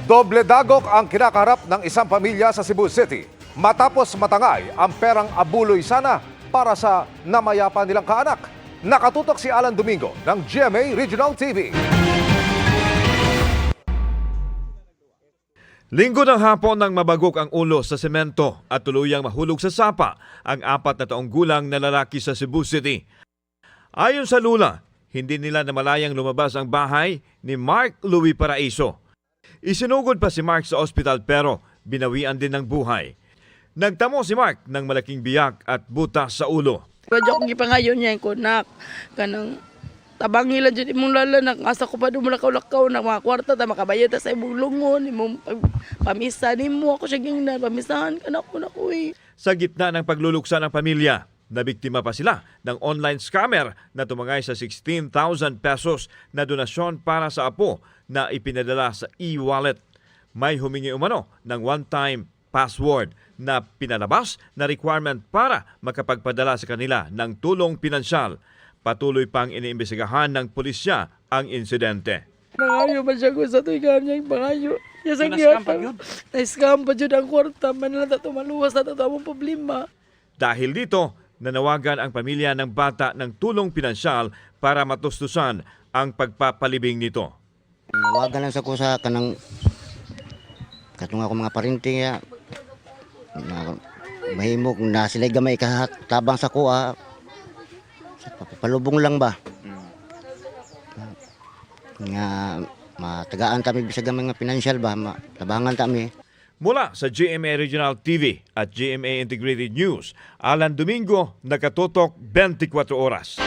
Doble dagok ang kinakaharap ng isang pamilya sa Cebu City matapos matangay ang perang abuloy sana para sa namayapa nilang kaanak. Nakatutok si Alan Domingo ng GMA Regional TV. Linggo ng hapon nang mabagok ang ulo sa semento at tuluyang mahulog sa sapa ang 4 na taong gulang na lalaki sa Cebu City. Ayon sa lula, hindi nila namalayang lumabas ang bahay ni Mark Louis Paraiso. Isinugod pa si Mark sa ospital pero binawian din ng buhay. Nagtamo si Mark ng malaking biyak at butas sa ulo. Radyo akong ipangayon niya yung kunak. Kanang tabangila dyan imong lalanak. Asa ko pa dumulakaw-lakaw na mga kwarta ta makabayad ta sa imong lungon. Imong pamisa ni mo. Ako siya gingnan. Pamisahan ka na ako eh. Sa gitna ng pagluluksa ng pamilya, nabiktima pa sila ng online scammer na tumangay sa 16,000 pesos na donasyon para sa apo na ipinadala sa e-wallet. May humingi umano ng one-time password na pinalabas na requirement para makapagpadala sa kanila ng tulong pinansyal. Patuloy pang iniimbestigahan ng pulisya ang insidente. Nangayo man siya ko sa tuigan niya yung pangayo. Na-scam pa yun ang kwarta. Manila na tumaluwas na tatawang problema. Dahil dito, nanawagan ang pamilya ng bata ng tulong pinansyal para matustusan ang pagpapalibing nito. Nawagan lang sa ko sa kanang katong ako mga parinting ya na mahimok na sila gamay katabang sa kuha palubong lang ba nga matagaan kami bisag gamay nga financial ba matabangan kami. Mula sa GMA Regional TV at GMA Integrated News, Alan Domingo, nakatutok 24 oras.